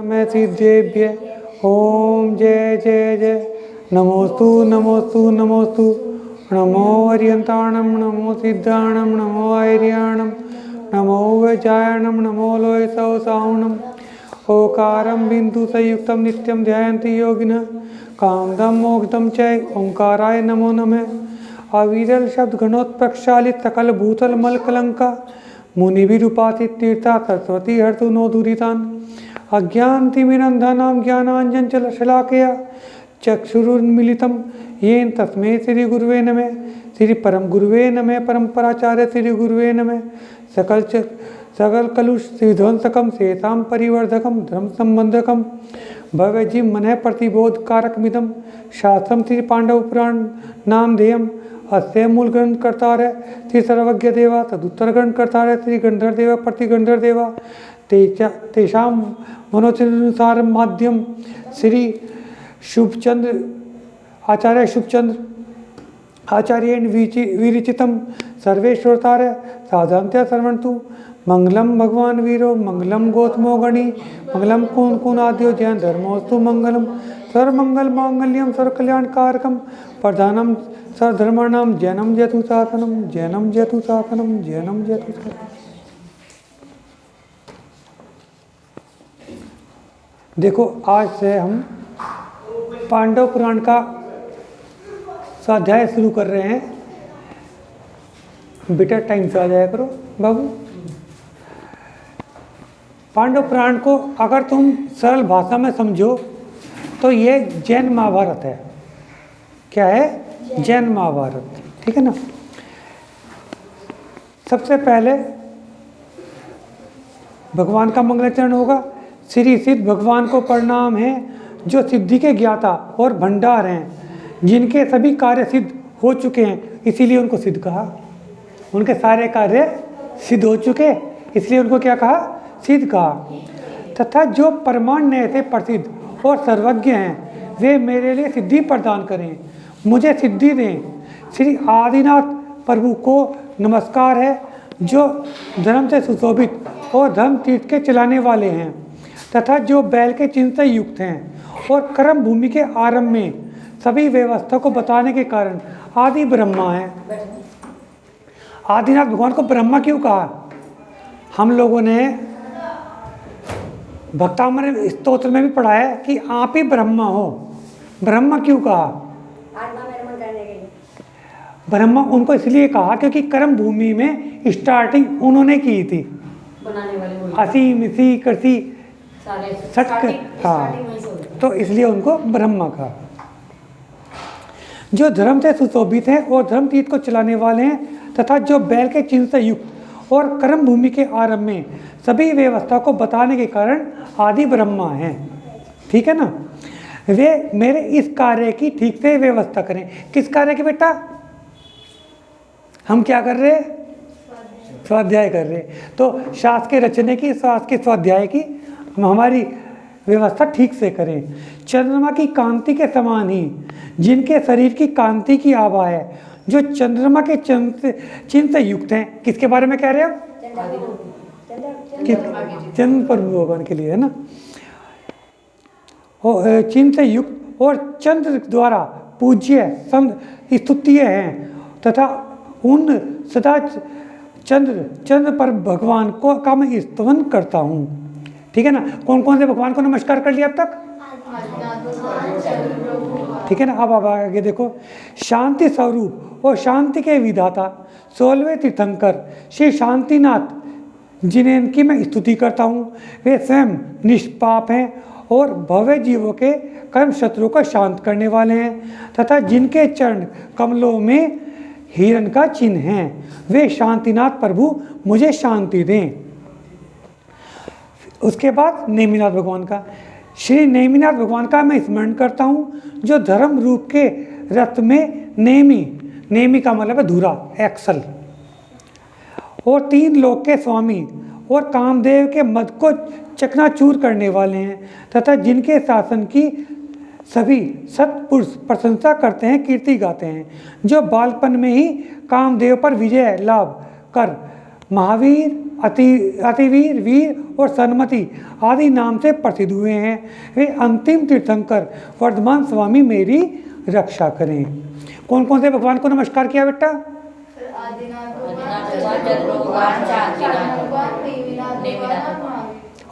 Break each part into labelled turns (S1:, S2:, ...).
S1: नमः सिद्धेभ्य ओम जय जय जय नमोस्तु नमोस्तु नमोस्तु नमो अर्यन्ताणं नमो सिद्धाणं नमो ऐर्याणं नमो वैजायणं नमो लोयसौसाहुणम् ओकारं बिंदु संयुक्तं नित्यं ध्यायन्ति योगिनः कामदं मोक्षदं च ओंकाराय नमो नमः। अविरल शब्द घनोत्प्रक्षालित सकल भूतल मल कलंका मुनिभिरुपासित तीर्था सरस्वती हर्तु नो दुरितान अज्ञान तिमिरंधनाम ज्ञानांजन शलाकया चक्षुरुन्मीलितं येन तस्मै श्री गुरुवे नमः। श्री परम गुरुवे नमः। परंपराचार्य श्री गुरुवे नमः। सकल कलुष विध्वंसकम शेषां परिवर्धकम धर्म संबंधकम भव्यजीव मन प्रतिबोध कारकमिदम शास्त्रम श्री पांडव पुराण नाम ध्येयम अस्य मूल ग्रंथ कर्तार श्री सर्वज्ञ देवा तदुत्तर ग्रंथ कर्तार श्री गंधर्व देवा प्रति गंधर्व देवा तेषां मनोचिनुसार माध्यम श्री शुभचंद्र आचार्य शुभचंद्र आचार्येण विरचितं सर्वेश्वरतार साधंत्य सर्वन्तु मंगलम भगवान वीरो मंगलम गौतमो गणी मंगलम कुनाद्यो जैन धर्मोस्तु मंगलम सर्वमंगल मांगल्यम सर्वकल्याणकारकम प्रधानम सर्वधर्माणाम जैनम जयतुसासनम जैनम जयतुसासनम जैनम जयतुसासनम। देखो आज से हम पांडव पुराण का स्वाध्याय शुरू कर रहे हैं। बेटा टाइम से आ जाया करो बाबू। पांडव पुराण को अगर तुम सरल भाषा में समझो तो ये जैन महाभारत है। क्या है? जैन महाभारत। ठीक है ना। सबसे पहले भगवान का मंगलाचरण होगा। श्री सिद्ध भगवान को प्रणाम है जो सिद्धि के ज्ञाता और भंडार हैं, जिनके सभी कार्य सिद्ध हो चुके हैं, इसीलिए उनको सिद्ध कहा। उनके सारे कार्य सिद्ध हो चुके इसलिए उनको क्या कहा? सिद्ध कहा। तथा जो परमाण्य से प्रसिद्ध और सर्वज्ञ हैं वे मेरे लिए सिद्धि प्रदान करें, मुझे सिद्धि दें। श्री आदिनाथ प्रभु को नमस्कार है जो धर्म से सुशोभित और धर्म तीर्थ के चलाने वाले हैं तथा जो बैल के चिन्ह से युक्त हैं और कर्म भूमि के आरंभ में सभी व्यवस्था को बताने के कारण आदि ब्रह्मा है। आदिनाथ भगवान को ब्रह्मा क्यों कहा? हम लोगों ने भक्तामृत स्तोत्र में भी पढ़ा है कि आप ही ब्रह्मा हो। ब्रह्मा क्यों कहा? ब्रह्मा उनको इसलिए कहा क्योंकि कर्म भूमि में स्टार्टिंग उन्होंने की थी। असी मिसी करसी सटक, हाँ, तो इसलिए उनको ब्रह्मा कहा। जो धर्म से सुशोभित हैं और धर्म तीर्थ को चलाने वाले हैं तथा जो बैल के चिन्ह से युक्त और कर्म भूमि के आरंभ में सभी व्यवस्था को बताने के कारण आदि ब्रह्मा हैं। ठीक है ना। वे मेरे इस कार्य की ठीक से व्यवस्था करें। किस कार्य की बेटा? हम क्या कर रहे हैं? स्वाध्याय कर रहे हैं। तो शास्त्र के रचने की, शास्त्र के स्वाध्याय की हमारी व्यवस्था ठीक से करें। चंद्रमा की कांति के समान ही जिनके शरीर की कांति की आभा है, जो चंद्रमा के चिन्ह से युक्त हैं। किसके बारे में कह रहे हो? चंद्र प्रभु भगवान के लिए है ना। चिन्ह से युक्त और चंद्र द्वारा पूज्य स्तुत्य हैं तथा उन सदा चंद्र पर भगवान को का मैं स्तवन करता हूँ। ठीक है ना। कौन कौन से भगवान को नमस्कार कर लिया अब तक? ठीक है ना। अब आगे देखो। शांति स्वरूप और शांति के विधाता 16वें तीर्थंकर श्री शांतिनाथ जिनकी मैं स्तुति करता हूँ, वे स्वयं निष्पाप हैं और भव्य जीवों के कर्म शत्रुओं को शांत करने वाले हैं तथा जिनके चरण कमलों में हिरण का चिन्ह है, वे शांतिनाथ प्रभु मुझे शांति दें। उसके बाद नेमिनाथ भगवान का। श्री नेमिनाथ भगवान का मैं स्मरण करता हूँ जो धर्म रूप के रथ में नेमी का मतलब है धुरा, एक्सल, और 3 लोक के स्वामी और कामदेव के मद को चकनाचूर करने वाले हैं तथा जिनके शासन की सभी सत्पुरुष प्रशंसा करते हैं, कीर्ति गाते हैं, जो बालपन में ही कामदेव पर विजय लाभ कर महावीर, अतिवीर, वीर और सन्मति आदि नाम से प्रसिद्ध हुए हैं। वे अंतिम तीर्थंकर वर्धमान स्वामी मेरी रक्षा करें। कौन कौन से भगवान को नमस्कार किया बेटा?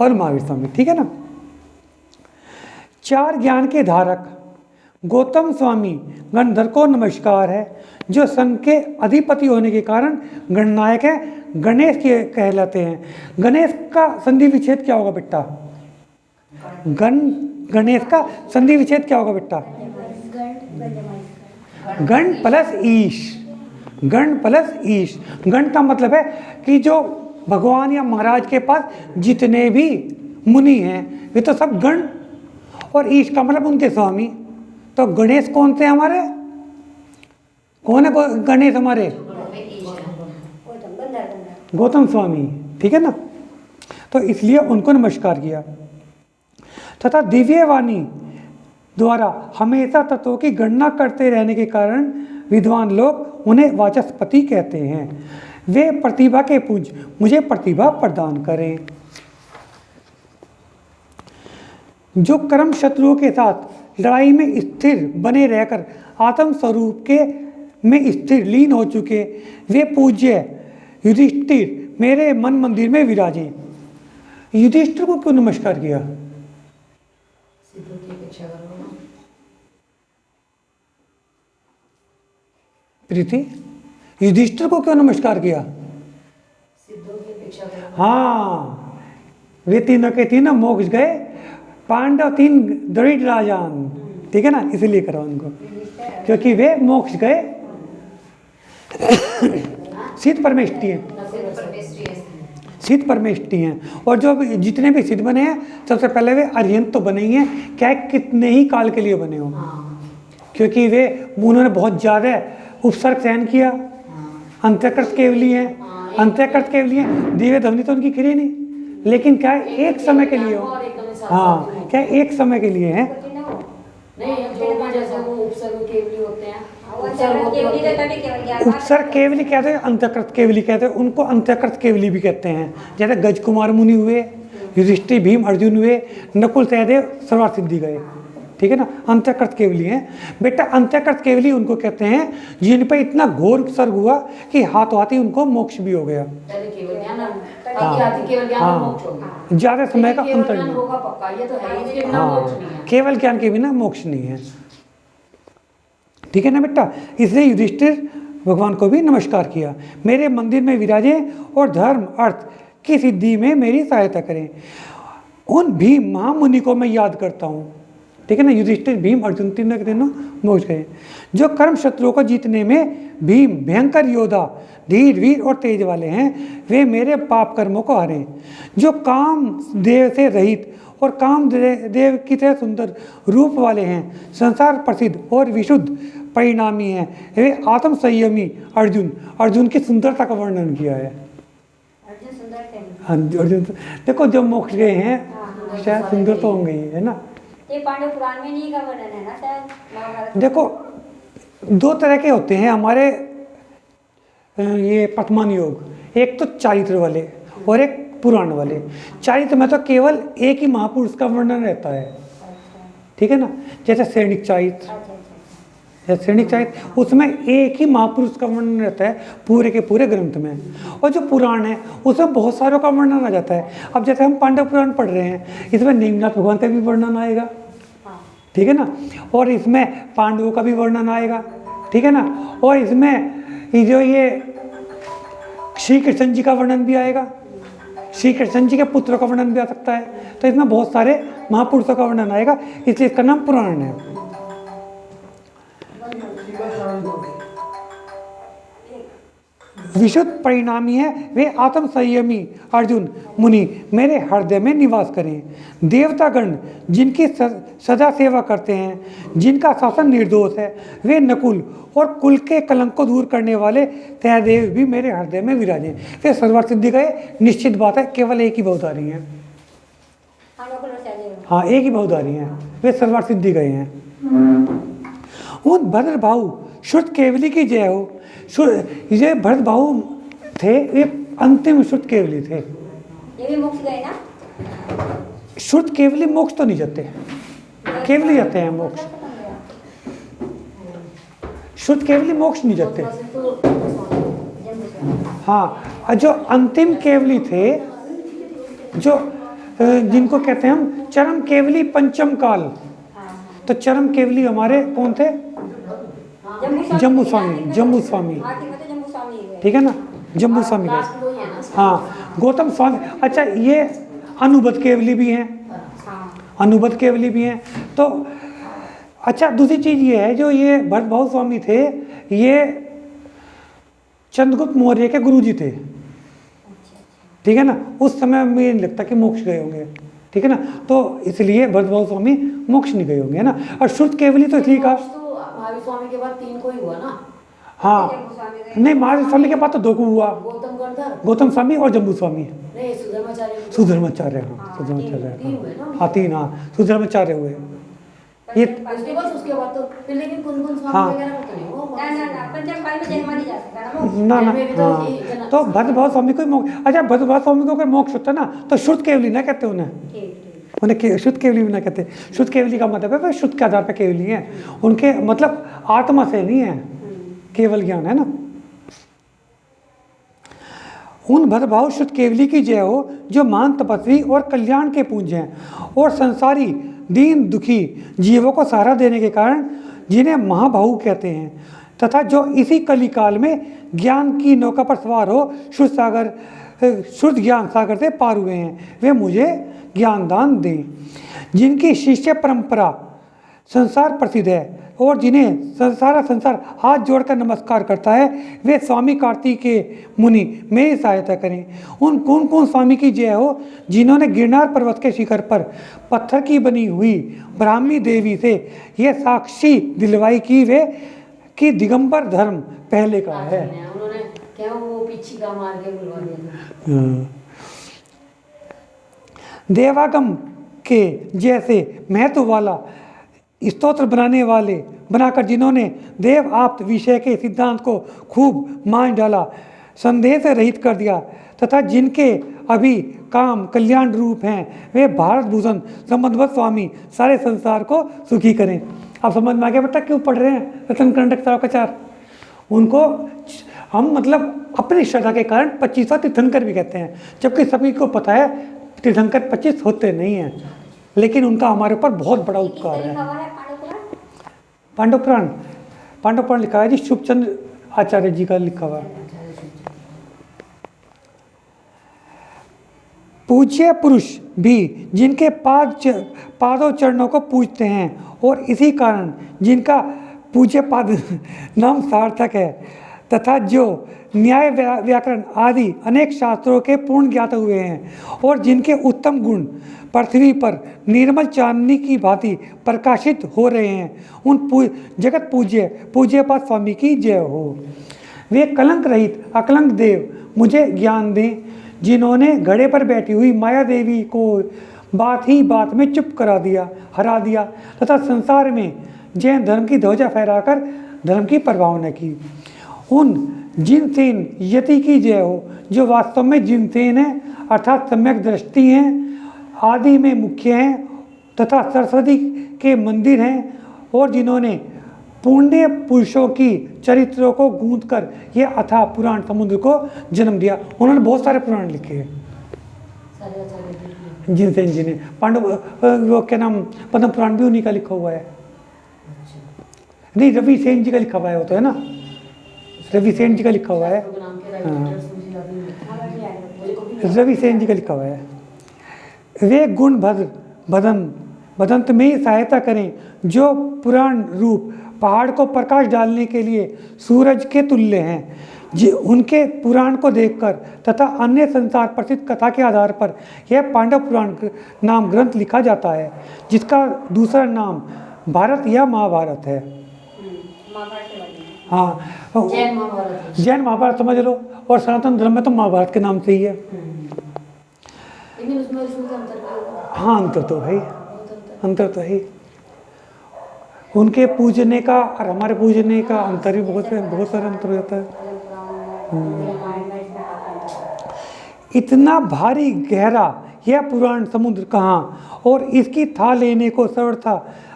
S1: और महावीर स्वामी, ठीक है ना। 4 ज्ञान के धारक गौतम स्वामी गणधर को नमस्कार है, जो सन के अधिपति होने के कारण गणनायक है, गणेश के कहलाते हैं। गणेश का संधि विच्छेद क्या होगा बेटा? गणेश का संधि विच्छेद क्या होगा बेटा? गण प्लस ईश। गण प्लस ईश। गण का मतलब है कि जो भगवान या महाराज के पास जितने भी मुनि हैं वे तो सब गण, और ईश का मतलब उनके स्वामी। तो गणेश कौन से हमारे? कौन है गणेश हमारे? गौतम स्वामी, ठीक है ना। तो इसलिए उनको नमस्कार किया। तथा दिव्य वाणी द्वारा हमेशा तत्वों की गणना करते रहने के कारण विद्वान लोग उन्हें वाचस्पति कहते हैं। वे प्रतिभा के पुंज मुझे प्रतिभा प्रदान करें। जो कर्म शत्रुओं के साथ लड़ाई में स्थिर बने रहकर आत्म स्वरूप के में स्थिर लीन हो चुके, वे पूज्य युधिष्ठिर मेरे मन मंदिर में विराजे। युधिष्ठिर को क्यों नमस्कार किया? प्रीति, युधिष्ठिर को क्यों नमस्कार किया? हाँ, वे तीनों के तीनों मोक्ष गए, पांडव 3 दरिद्र राजान, ठीक है ना, इसलिए करो उनको, क्योंकि वे मोक्ष गए। सिद्ध परमेष्टि हैं, सिद्ध परमेष्टि हैं। और जो जितने भी सिद्ध बने हैं सबसे पहले वे अरिहंत तो बने ही हैं, क्या कितने ही काल के लिए बने हो, क्योंकि वे उन्होंने बहुत ज़्यादा उपसर्ग सहन किया। अंतःकृत केवली हैं, अंतःकृत केवली हैं, दिव्य ध्वनि तो उनकी खिरी नहीं, लेकिन क्या है एक समय के लिए हो। हाँ, क्या एक समय के लिए है। उपसर्ग केवली कहते हैं, अंतःकृत केवली कहते हैं, उनको अंतःकृत केवली भी कहते हैं। जैसे गज कुमार मुनि हुए, युधिष्ठिर भीम अर्जुन हुए, नकुल सहदेव सर्वार्थ सिद्धि गए, ठीक है ना, अंतःकृत केवली हैं बेटा। अंतःकृत केवली उनको कहते हैं जिन पर इतना घोर उपसर्ग हुआ कि हाथों हाथ ही उनको मोक्ष भी हो गया। ज्यादा समय का अंतर नहीं, केवल ज्ञान के बिना मोक्ष नहीं है, ठीक है ना बेटा। इसलिए युधिष्ठिर भगवान को भी नमस्कार किया। मेरे मंदिर में विराजे और धर्म अर्थ की सिद्धि में मेरी सहायता करें। उन भीम महामुनि को मैं याद करता हूँ, ठीक है ना। युधिष्ठिर भीम अर्जुन तीनों के तीनों मोक्ष गए। जो कर्म शत्रुओं को जीतने में भीम भयंकर योद्धा, धीर, वीर और तेज वाले हैं, वे मेरे पाप कर्मों को हरें। जो काम देव से रहित और काम देव की तरह सुंदर रूप वाले हैं, संसार प्रसिद्ध और विशुद्ध परिणामी हैं, वे आत्म संयमी अर्जुन। अर्जुन की सुंदरता का वर्णन किया है। हाँ, अर्जुन देखो जो मोक्ष गए हैं शायद सुंदर तो होंगे ही, है ना।
S2: ये पांडव पुराण में नहीं का वर्णन है ना शायद।
S1: देखो 2 तरह के होते हैं हमारे ये पतमान योग, एक तो चारित्र वाले और एक पुराण वाले। चारित्र में तो केवल एक ही महापुरुष का वर्णन रहता है, ठीक है ना। जैसे सैनिक चारित्र, जैसे सैनिक चारित्र उसमें एक ही महापुरुष का वर्णन रहता है पूरे के पूरे ग्रंथ में। और जो पुराण है उसमें बहुत सारों का वर्णन आ जाता है। अब जैसे हम पांडव पुराण पढ़ रहे हैं, इसमें नेमिनाथ भगवान का भी वर्णन आएगा, ठीक है ना, और इसमें पांडवों का भी वर्णन आएगा, ठीक है ना, और इसमें जो ये श्री कृष्ण जी का वर्णन भी आएगा, श्री कृष्ण जी के पुत्रों का वर्णन भी आ सकता है। तो इसमें बहुत सारे महापुरुषों का वर्णन आएगा, इसलिए इसका नाम पुराण है। विशुद्ध परिणामी है, वे आत्म संयमी अर्जुन मुनि मेरे हृदय में निवास करें। देवतागण जिनकी सदा सेवा करते हैं, जिनका शासन निर्दोष है, वे नकुल और कुल के कलंक को दूर करने वाले सहदेव भी मेरे हृदय में विराजे। वे सर्वार्थ सिद्धि गए, निश्चित बात है, केवल एक ही बहुधारी हैं। हाँ, एक ही बहुधारी हैं, वे सर्वार्थ सिद्धि गए हैं। उन भद्र भाऊ श्रुत केवली की जय हो। ये भरत भाऊ थे, ये अंतिम शुद्ध केवली थे।
S2: ये भी मोक्ष गए ना?
S1: शुद्ध केवली मोक्ष तो नहीं जाते, केवली जाते हैं मोक्ष। शुद्ध केवली मोक्ष नहीं जाते। हाँ, और जो अंतिम केवली थे, जो जिनको कहते हैं हम चरम केवली पंचम काल, तो चरम केवली हमारे कौन थे? जम्बू स्वामी। जम्बू स्वामी, ठीक है ना, जम्बू स्वामी। हाँ, गौतम स्वामी। अच्छा, ये अनुभव केवली भी हैं, अनुभव केवली भी हैं। तो अच्छा, दूसरी चीज़ ये है, जो ये भरतभाऊ स्वामी थे, ये चंद्रगुप्त मौर्य के गुरुजी थे, ठीक है ना। उस समय में नहीं लगता कि मोक्ष गए होंगे, ठीक है ना। तो इसलिए भरतभाऊ स्वामी मोक्ष नहीं गए होंगे, है ना। और शुद्ध केवली तो इसलिए कहा,
S3: महावीर स्वामी के बाद 3 को ही हुआ ना।
S1: हाँ, नहीं, महावीर स्वामी के बाद तो 2 को हुआ, गौतम स्वामी और जम्बू स्वामी।
S3: नहीं, सुधर्माचार्य।
S1: सुधर्माचार्य, हाँ, सुधर्माचार्य, हाँ 3, हाँ सुधर्माचार्य हुए। ये
S3: उसके बाद तो फिर, लेकिन कौन स्वामी
S1: हाँ,
S3: वगैरह को तो नहीं हुआ।
S1: ना ना, हाँ, तो भरतभाऊ स्वामी को मोक्ष। अच्छा, भरतभाऊ स्वामी को अगर मोक्ष होता ना, तो शुद्ध केवली ना कहते उन्हें शुद्ध केवली भी ना कहते। शुद्ध केवली का मतलब है शुद्ध के आधार पर केवली है, उनके मतलब आत्मा से नहीं है, केवल ज्ञान है ना। उन भरतभाऊ शुद्ध केवली की जय हो, जो महान तपस्वी और कल्याण के पूज्य हैं, और संसारी दीन दुखी जीवों को सहारा देने के कारण जिन्हें महाभाऊ कहते हैं, तथा जो इसी कली काल में ज्ञान की नौका पर सवार हो शुद्ध ज्ञान सागर से पार हुए हैं, वे मुझे ज्ञान दान दें। जिनकी शिष्य परंपरा संसार प्रसिद्ध है और जिन्हें सारा संसार हाथ जोड़कर नमस्कार करता है, वे स्वामी कार्तिकेय मुनि मेरी सहायता करें। उन कौन स्वामी की जय हो, जिन्होंने गिरनार पर्वत के शिखर पर पत्थर की बनी हुई ब्राह्मी देवी से यह साक्षी दिलवाई कि वे कि दिगंबर धर्म पहले का है।
S3: उन्होंने क्या वो पीछी का मार के बुलवा दिया।
S1: देवागम के जैसे महत्व वाला स्तोत्र बनाकर जिन्होंने देव आप्त विषय के सिद्धांत को खूब मान डाला, संदेह से रहित कर दिया, तथा जिनके अभी काम कल्याण रूप हैं, वे भारत भूषण संबंधवत स्वामी सारे संसार को सुखी करें। आप समझ में आ गया बेटा क्यों पढ़ रहे हैं रतन कंडक तारकाचार? उनको हम मतलब अपनी श्रद्धा के कारण 25वां तीर्थंकर भी कहते हैं, जबकि सभी को पता है तीर्थंकर 25 होते नहीं हैं, लेकिन उनका हमारे ऊपर बहुत बड़ा उपकार है। पांडव पुराण लिखा है जी, शुभचंद्र आचार्य जी का लिखा हुआ। पूज्य पुरुष भी जिनके पादों चरणों को पूजते हैं, और इसी कारण जिनका पूज्य पाद नाम सार्थक है, तथा जो न्याय व्याकरण आदि अनेक शास्त्रों के पूर्ण ज्ञात हुए हैं, और जिनके उत्तम गुण पृथ्वी पर निर्मल चांदनी की भांति प्रकाशित हो रहे हैं, उन जगत पूज्यपाद स्वामी की जय हो। वे कलंक रहित अकलंक देव मुझे ज्ञान दें, जिन्होंने घड़े पर बैठी हुई माया देवी को बात ही बात में चुप हरा दिया, तथा संसार में जैन धर्म की ध्वजा फहराकर धर्म की परवाह न की। उन जिनसेन यति की जय हो, जो वास्तव में जिनसेन है, अर्थात सम्यक दृष्टि हैं, आदि में मुख्य हैं, तथा सरस्वती के मंदिर हैं, और जिन्होंने पुण्य पुरुषों की चरित्रों को गूंथकर यह अथाह पुराण समुद्र को जन्म दिया। उन्होंने बहुत सारे पुराण लिखे हैं जिनसेन जी ने। वो क्या नाम, पद्म पुराण भी उन्हीं का लिखा हुआ है। नहीं, रवि सेन जी का लिखा हुआ है, वो तो है ना, रवि सेन जी का लिखा हुआ है। हाँ, रवि सेन जी का लिखा हुआ है। वे गुण भदंत में ही सहायता करें, जो पुराण रूप पहाड़ को प्रकाश डालने के लिए सूरज के तुल्य हैं। उनके पुराण को देखकर तथा अन्य संसार प्रसिद्ध कथा के आधार पर यह पांडव पुराण नाम ग्रंथ लिखा जाता है, जिसका दूसरा नाम भारत या महाभारत है। हाँ, जैन महाभारत समझ लो, और सनातन धर्म में तो महाभारत के नाम से ही है।
S3: लेकिन उसमें अंतर,
S1: हाँ अंतर तो है, अंतर तो है। उनके पूजने का और हमारे पूजने का अंतर भी बहुत सारा अंतर हो जाता है। इतना भारी गहरा यह पुराण समुद्र कहाँ, और इसकी था लेने को सर्वथा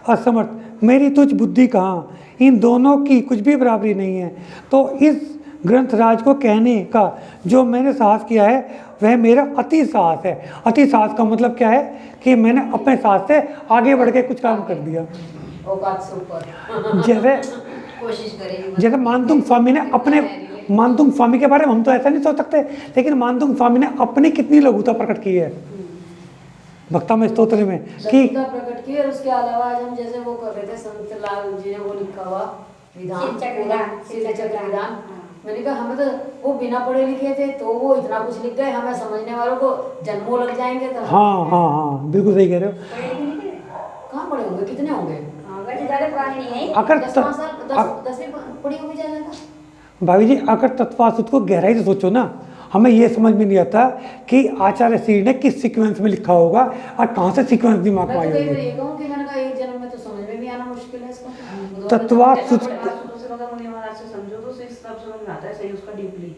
S1: असमर्थ मेरी तुझ बुद्धि कहाँ, इन दोनों की कुछ भी बराबरी नहीं है। तो इस ग्रंथराज को कहने का जो मैंने साहस किया है वह मेरा अति साहस है। अति साहस का मतलब क्या है कि मैंने अपने साहस से आगे बढ़ के कुछ काम कर दिया।
S3: औकात से ऊपर
S1: जैसे
S3: कोशिश करेंगे।
S1: जैसे मानतुंग स्वामी ने अपने, मानतुंग स्वामी के बारे में हम तो ऐसा नहीं सोच सकते, लेकिन मानतुंग स्वामी ने अपनी कितनी लघुता प्रकट की है भक्तम स्तोत्र में कि
S3: लघुता प्रकट की। और उसके अलावा आज हम जैसे वो कर रहे थे, संत लाल जी ने वो लिखा हुआ विधान, चक्र विधान, मैंने कहा हमें तो वो बिना पढ़े लिखे थे तो वो इतना कुछ लिख गए, हमें समझने वालों को जन्मों लग जाएंगे। तो
S1: हाँ हाँ हाँ बिल्कुल सही कह रहे हो।
S3: कहाँ पढ़े होंगे, कितने होंगे?
S2: ज़्यादा पुरानी नहीं है।
S1: अगर
S3: 10वीं पढ़ी होगी ज़्यादा।
S1: भाभी जी अगर तत्वासुत को गहराई से सोचो ना, हमें ये समझ में नहीं आता कि आचार्य श्री ने किस सीक्वेंस में लिखा होगा और कहाँ से सीक्वेंस दिमाग में
S3: मैं तो
S1: आई
S3: ये कहूँ कि मैंने कहा एक जन्म में तो समझ में भी आना मुश्किल है इसको।
S1: तत्वासुत
S4: समझो तो इस सब समझ में आता है सही उसका डीपली,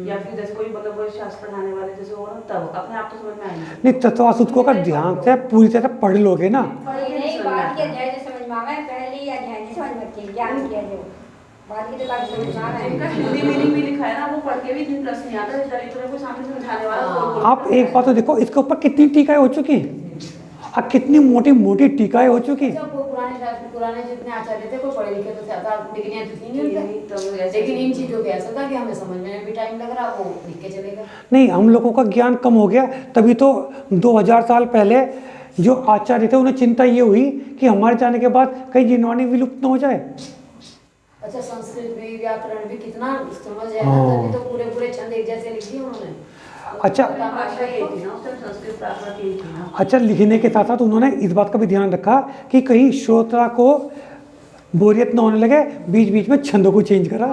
S4: या फिर जैसे कोई मतलब कोई शास्त्र पढ़ाने वाले जैसे हो ना तब अपने आप तो समझ में आएंगे।
S1: नहीं, तत्वासुत को अगर ध्यान से पूरी तरह पढ़ लोगे ना,
S2: नहीं, बात के अध्याय से समझ में आवे, पहले ही अध्याय नहीं समझ में आती, ज्ञान किया जो बात की तो बात समझ में आ रहा
S4: जिनका
S2: है।
S4: हिंदी मीनिंग भी लिखा है ना, वो पढ़ के भी इतनी प्रश्न नहीं आता, दलितों को सामने समझाने वाला।
S1: आप एक बात तो देखो, इसके ऊपर कितनी टीकाएं हो चुकी हैं और कितनी मोटी मोटी टीकाएं हो चुकी हैं।
S3: जब वो पुराने जितने आचार्य थे कोई पढ़े लिखे तो थे, डिग्रियां तो थी नहीं उनके, लेकिन इन चीजों के ऐसा था कि हमें समझने में भी टाइम लग रहा, वो लिख के चलेगा।
S1: नहीं, हम लोगों का ज्ञान कम हो गया, तभी तो 2000 साल पहले जो आचार्य थे उन्हें चिंता ये हुई कि हमारे जाने के बाद कहीं जिनवाणी विलुप्त न हो जाए।
S3: अच्छा, संस्कृत भी व्याकरण भी कितना समझ है ना, तभी तो पूरे पूरे छंद एक जैसे लिख दिए उन्होंने।
S1: अच्छा
S4: भाषा ये थी ना उस टाइम, संस्कृत प्राकृत ये थी ना।
S1: अच्छा, लिखने के साथ साथ उन्होंने इस बात का भी ध्यान रखा कि कहीं श्रोता को बोरियत न होने लगे, बीच बीच में छंदों को चेंज करा,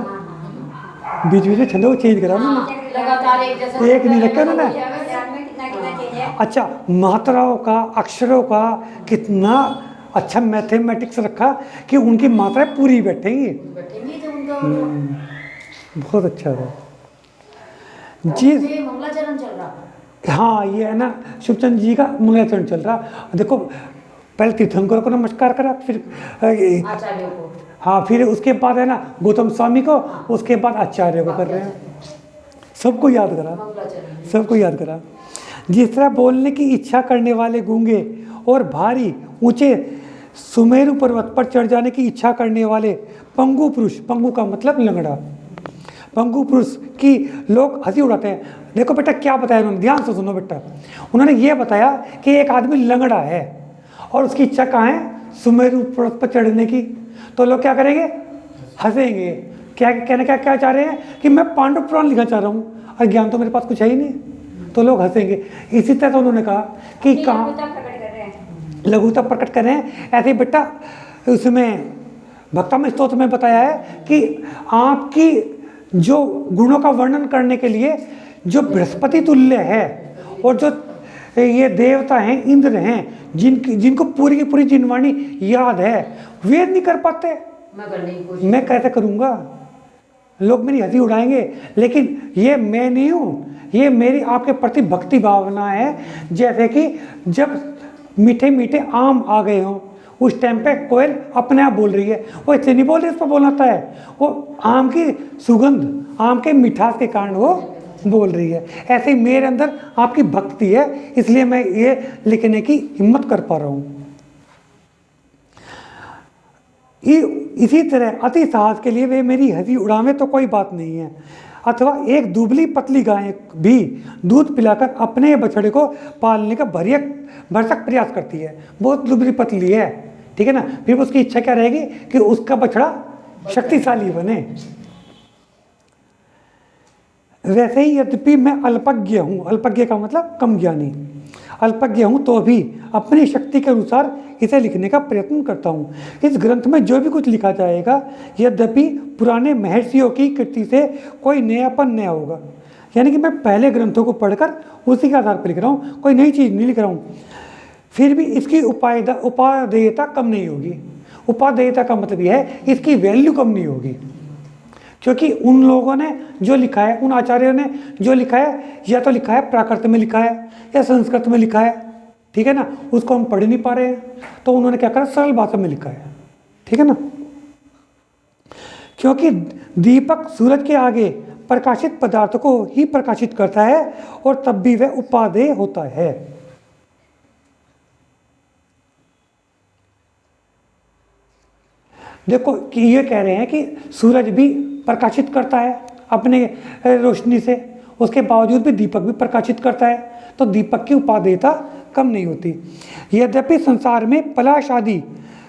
S1: बीच बीच में छंदों को चेंज करा उन्होंने,
S3: लगातार एक जैसा
S1: एक नहीं रखा उन्होंने।
S2: ज्ञान में कितना कितना चेंज है।
S1: अच्छा, मात्राओं का, अक्षरों का कितना अच्छा मैथमेटिक्स रखा कि उनकी मात्राएं पूरी बैठेंगी।
S3: बैठेंगे जब उनका
S1: बहुत अच्छा था जी।
S3: ये मंगलाचरण चल रहा।
S1: हाँ, ये है ना शिवचंद जी का मंगलाचरण चल रहा। देखो, पहले तीर्थंकरों को नमस्कार करा, फिर
S3: आचार्यों को,
S1: हाँ, फिर उसके बाद है ना गौतम स्वामी को, उसके बाद आचार्य को कर रहे हैं। सबको याद करा,
S3: मंगलाचरण
S1: सबको याद करा। जिस तरह बोलने की इच्छा करने वाले गूंगे और भारी ऊंचे सुमेरु पर्वत पर चढ़ जाने की इच्छा करने वाले पंगु पुरुष, पंगु का मतलब लंगड़ा, पंगु पुरुष की लोग हंसी उड़ाते हैं। देखो बेटा क्या बताया उन्होंने, ध्यान से सुनो बेटा। उन्होंने ये बताया कि एक आदमी लंगड़ा है और उसकी इच्छा कहाँ है, सुमेरु पर्वत पर चढ़ने की। तो लोग क्या करेंगे, हंसेंगे। क्या कहने क्या चाह रहे हैं कि मैं पांडव पुराण लिखना चाह रहा हूँ और ज्ञान तो मेरे पास कुछ है ही नहीं, तो लोग हंसेंगे। इसी तरह तो उन्होंने कहा कि कहाँ लघुता प्रकट कर रहे हैं। ऐसे ही बेटा उसमें भक्तम स्तोत्र में बताया है कि आपकी जो गुणों का वर्णन करने के लिए जो बृहस्पति तुल्य है और जो ये देवता हैं, इंद्र हैं, जिनको पूरी की पूरी जिनवाणी याद है, वे नहीं कर पाते,
S3: मैं करने की कोशिश,
S1: मैं कैसे करूँगा। लोग मेरी हंसी उड़ाएंगे, लेकिन ये मैं नहीं हूँ, ये मेरी आपके प्रति भक्ति भावना है। जैसे कि जब मीठे मीठे आम आ गए हों, उस टाइम पे कोयल अपने आप बोल रही है, वो इसलिए नहीं बोल रही, इस पर बोलना होता है, वो आम की सुगंध, आम के मिठास के कारण वो बोल रही है। ऐसे ही मेरे अंदर आपकी भक्ति है, इसलिए मैं ये लिखने की हिम्मत कर पा रहा हूँ। इसी तरह अति साहस के लिए वे मेरी हंसी उड़ावे तो कोई बात नहीं है। अथवा एक दुबली पतली गाय भी दूध पिलाकर अपने बछड़े को पालने का भरसक प्रयास करती है। बहुत दुबली पतली है, ठीक है ना, फिर उसकी इच्छा क्या रहेगी कि उसका बछड़ा शक्तिशाली बने। वैसे ही यद्यपि मैं अल्पज्ञ हूँ, अल्पज्ञ का मतलब कम ज्ञानी, अल्पज्ञ हूँ तो भी अपनी शक्ति के अनुसार इसे लिखने का प्रयत्न करता हूँ। इस ग्रंथ में जो भी कुछ लिखा जाएगा, यद्यपि पुराने महर्षियों की कृति से कोई नयापन नया होगा। यानी कि मैं पहले ग्रंथों को पढ़कर उसी के आधार पर लिख रहा हूँ, कोई नई चीज़ नहीं लिख रहा हूँ। फिर भी इसकी उपादेयता कम नहीं होगी। उपादेयता का मतलब यह है इसकी वैल्यू कम नहीं होगी, क्योंकि उन लोगों ने जो लिखा है, उन आचार्यों ने जो लिखा है, या तो लिखा है प्राकृत में लिखा है या संस्कृत में लिखा है, ठीक है ना, उसको हम पढ़ नहीं पा रहे हैं, तो उन्होंने क्या करा, सरल भाषा में लिखा है, ठीक है ना। क्योंकि दीपक सूरज के आगे प्रकाशित पदार्थ को ही प्रकाशित करता है और तब भी वह उपादेय होता है। देखो कि ये कह रहे हैं कि सूरज भी प्रकाशित करता है अपने रोशनी से, उसके बावजूद भी दीपक भी प्रकाशित करता है, तो दीपक की उपादेयता कम नहीं होती। यद्यपि संसार में पलाश आदि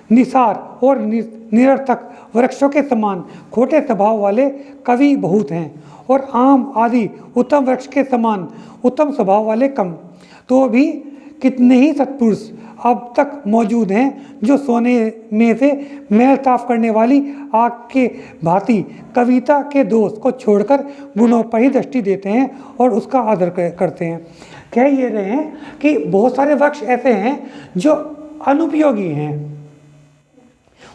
S1: निसार और निरर्थक वृक्षों के समान खोटे स्वभाव वाले कवि बहुत हैं और आम आदि उत्तम वृक्ष के समान उत्तम स्वभाव वाले कम, तो भी कितने ही सत्पुरुष अब तक मौजूद हैं जो सोने में से मैल साफ करने वाली आग के भांति कविता के दोष को छोड़कर गुणों पर ही दृष्टि देते हैं और उसका आदर करते हैं। कह ये रहे हैं कि बहुत सारे वृक्ष ऐसे हैं जो अनुपयोगी हैं।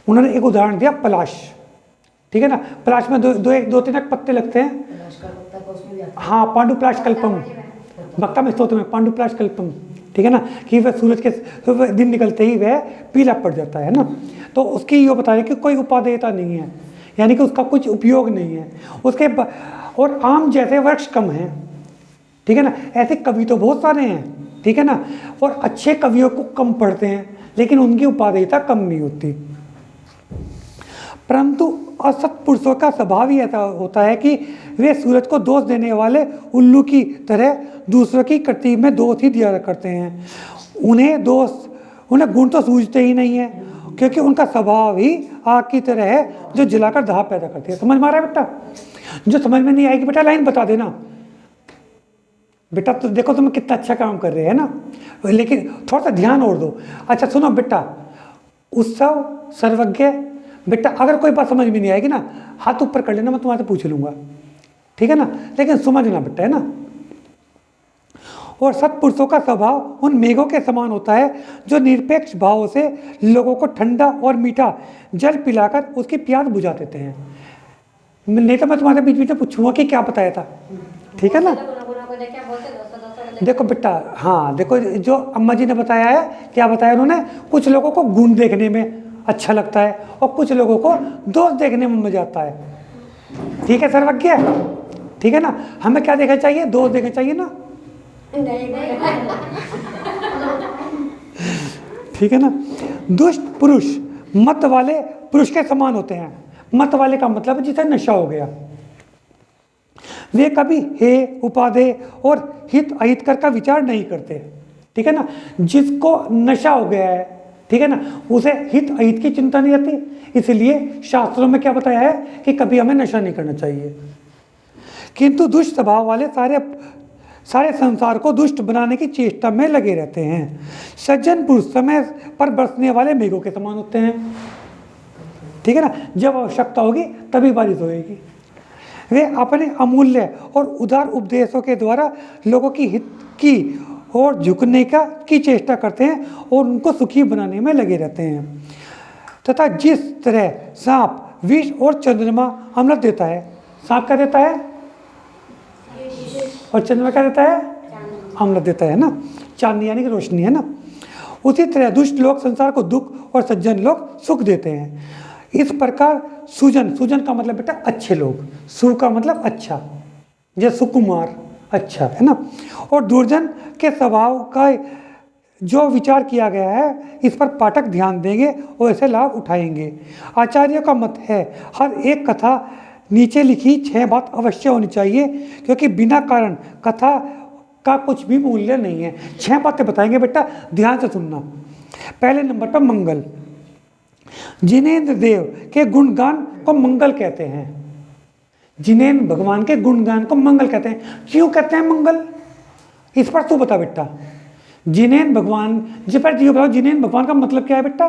S1: उन्होंने एक उदाहरण दिया पलाश, ठीक है ना, पलाश में दो तीन पत्ते लगते हैं, हाँ, पांडुप्लाश कल्पम, भक्ता में स्तोत्र में पांडुप्लाश कल्पम, ठीक है ना, कि वह सूरज के दिन निकलते ही वह पीला पड़ जाता है ना, तो उसकी ये बता रहे कि कोई उपादेयता नहीं है, यानी कि उसका कुछ उपयोग नहीं है उसके और आम जैसे वृक्ष कम हैं, ठीक है ना। ऐसे कवि तो बहुत सारे हैं, ठीक है ना, और अच्छे कवियों को कम पढ़ते हैं लेकिन उनकी उपादेयता कम नहीं होती। परंतु असत्पुरुषों का स्वभाव ही ऐसा होता है कि वे सूरज को दोष देने वाले उल्लू की तरह दूसरों की कृति में दोष ही दिया करते हैं। उन्हें गुण तो सूझते ही नहीं है, क्योंकि उनका स्वभाव ही आग की तरह है जो जलाकर दाह पैदा करती है। समझ में आ रहा है बेटा? जो समझ में नहीं आएगी बेटा लाइन बता देना बेटा, तो देखो तुम कितना अच्छा काम कर रहे हैं ना, लेकिन थोड़ा सा ध्यान और दो। अच्छा सुनो बेटा, उत्सव सर्वज्ञ बेटा, अगर कोई बात समझ में नहीं आएगी ना, हाथ ऊपर कर लेना, मैं तुम्हारे से पूछ लूंगा, ठीक है ना, लेकिन समझना बेटा, है ना। और सत्पुरुषों का स्वभाव उन मेघों के समान होता है जो निरपेक्ष भाव से लोगों को ठंडा और मीठा जल पिलाकर उसकी प्यास बुझा देते हैं। नहीं तो मैं तुम्हारे बीच बीच में पूछूंगा कि क्या बताया था, ठीक है ना। देखो बेटा, हाँ देखो, जो अम्मा जी ने बताया है, क्या बताया उन्होंने, कुछ लोगों को गुण देखने में अच्छा लगता है और कुछ लोगों को दोष देखने में मजा आता है, ठीक है सर्वज्ञ, ठीक है ना। हमें क्या देखना चाहिए, दोष देखना चाहिए ना, ठीक है ना। दुष्ट पुरुष मत वाले पुरुष के समान होते हैं। मत वाले का मतलब जिसे नशा हो गया, वे कभी हे उपादेय और हित अहित कर का विचार नहीं करते, ठीक है ना। जिसको नशा हो गया है, ठीक है ना, उसे हित अहित की चिंता नहीं रहती, इसलिए शास्त्रों में क्या बताया है कि कभी हमें नशा नहीं करना चाहिए। किंतु दुष्ट स्वभाव वाले सारे संसार को दुष्ट बनाने की चेष्टा में लगे रहते हैं। सज्जन पुरुष समय पर बरसने वाले मेघों के समान होते हैं, ठीक है ना, जब आवश्यकता होगी तभी बारिश होगी। वे अपने अमूल्य और उदार उपदेशों के द्वारा लोगों की हित की और झुकने की चेष्टा करते हैं और उनको सुखी बनाने में लगे रहते हैं। तथा जिस तरह सांप विष और चंद्रमा अमृत देता है, सांप क्या देता है और चंद्रमा क्या देता है, अमृत देता है ना, चांदनी यानी कि रोशनी, है ना। उसी तरह दुष्ट लोग संसार को दुख और सज्जन लोग सुख देते हैं। इस प्रकार सुजन का मतलब बेटा अच्छे लोग, सु का मतलब अच्छा, जैसे सुकुमार अच्छा, है ना, और दुर्जन के स्वभाव का जो विचार किया गया है, इस पर पाठक ध्यान देंगे और ऐसे लाभ उठाएंगे। आचार्यों का मत है हर एक कथा नीचे लिखी 6 बात अवश्य होनी चाहिए, क्योंकि बिना कारण कथा का कुछ भी मूल्य नहीं है। 6 बातें बताएंगे बेटा, ध्यान से सुनना। पहले नंबर पर मंगल, जिनेंद्र देव के गुणगान को मंगल कहते हैं। जिनेंद्र भगवान के गुणगान को मंगल कहते हैं। क्यों कहते हैं मंगल, इस पर तू बता बेटा। जिनेंद्र भगवान जी पर जी बताओ, जिनेंद्र भगवान का मतलब क्या है बेटा?